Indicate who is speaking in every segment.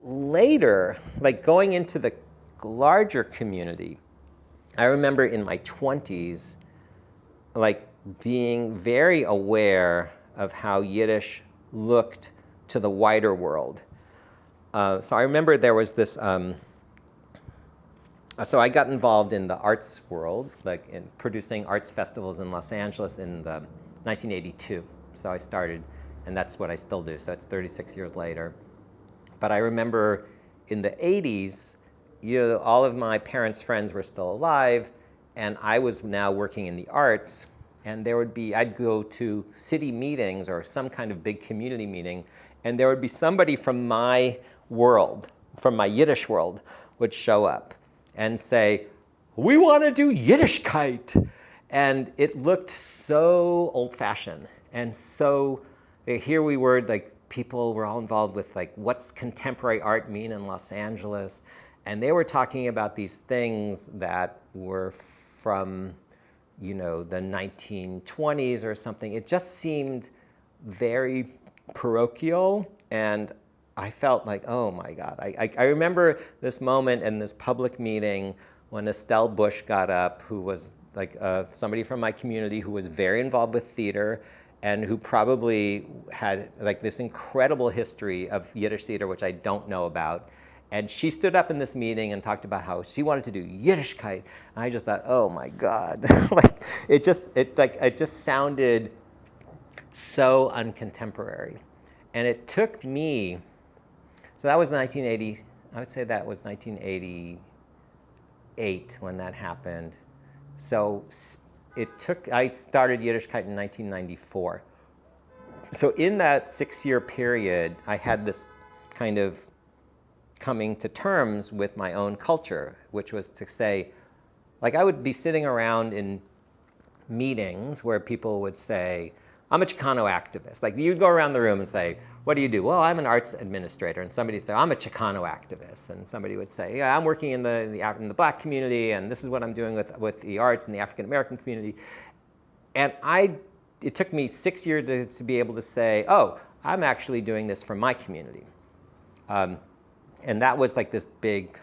Speaker 1: later, like going into the larger community, I remember in my 20s, like being very aware of how Yiddish looked to the wider world. So I remember there was this, so I got involved in the arts world, like in producing arts festivals in Los Angeles in 1982. So I started, and that's what I still do, so it's 36 years later. But I remember in the 80s, all of my parents' friends were still alive, and I was now working in the arts, and I'd go to city meetings or some kind of big community meeting, and there would be somebody from my world, from my Yiddish world, would show up and say, "We want to do Yiddishkayt." And it looked so old-fashioned, and so here we were, like people were all involved with like what's contemporary art mean in Los Angeles, and they were talking about these things that were from, the 1920s or something. It just seemed very parochial, and I felt like, oh my God. I remember this moment in this public meeting when Estelle Bush got up, who was like somebody from my community who was very involved with theater and who probably had like this incredible history of Yiddish theater, which I don't know about. And she stood up in this meeting and talked about how she wanted to do Yiddishkayt. And I just thought, oh my God. Like it just sounded so uncontemporary. And it took me, so that was 1980, I would say that was 1988 when that happened. So I started Yiddishkayt in 1994. So in that 6-year period, I had this kind of coming to terms with my own culture, which was to say, like I would be sitting around in meetings where people would say, I'm a Chicano activist. Like you'd go around the room and say, what do you do? Well, I'm an arts administrator. And somebody would say, I'm a Chicano activist. And somebody would say, yeah, I'm working in the Black community, and this is what I'm doing with the arts in the African American community. And it took me 6 years to be able to say, oh, I'm actually doing this for my community. And that was like this big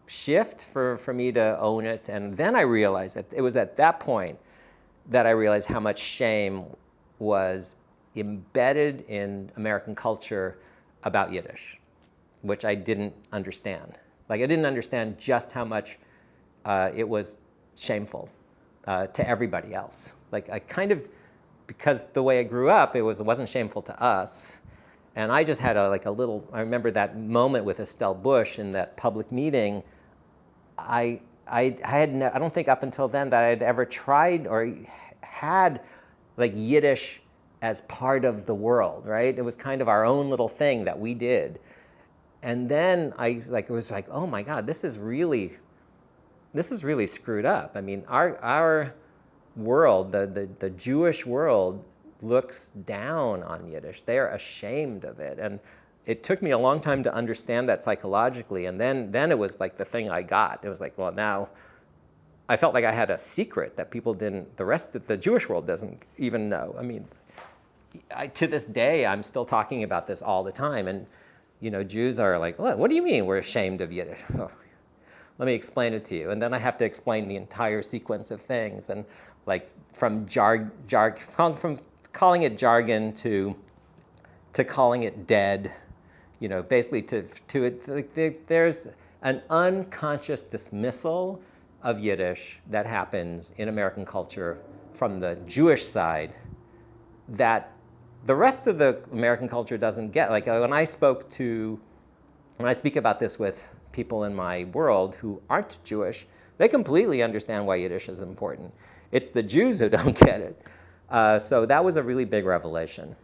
Speaker 1: shift for me to own it. And then I realized that it was at that point that I realized how much shame was embedded in American culture about Yiddish, which I didn't understand. Like I didn't understand just how much it was shameful to everybody else. Like I kind of, because the way I grew up, it wasn't shameful to us. And I just had I remember that moment with Estelle Bush in that public meeting. I don't think up until then that I'd ever tried or had like Yiddish as part of the world, right? It was kind of our own little thing that we did. And then it was like, oh my God, this is really screwed up. I mean, our world, the Jewish world, looks down on Yiddish. They're ashamed of it. And it took me a long time to understand that psychologically. And then it was like the thing I got. It was like, well, now I felt like I had a secret that the rest of the Jewish world doesn't even know. I mean, to this day, I'm still talking about this all the time. And, Jews are like, what do you mean we're ashamed of Yiddish? Oh, let me explain it to you. And then I have to explain the entire sequence of things. And like from calling it jargon to calling it dead, basically there's an unconscious dismissal of Yiddish that happens in American culture from the Jewish side that the rest of the American culture doesn't get. Like when I speak about this with people in my world who aren't Jewish, they completely understand why Yiddish is important. It's the Jews who don't get it. So that was a really big revelation.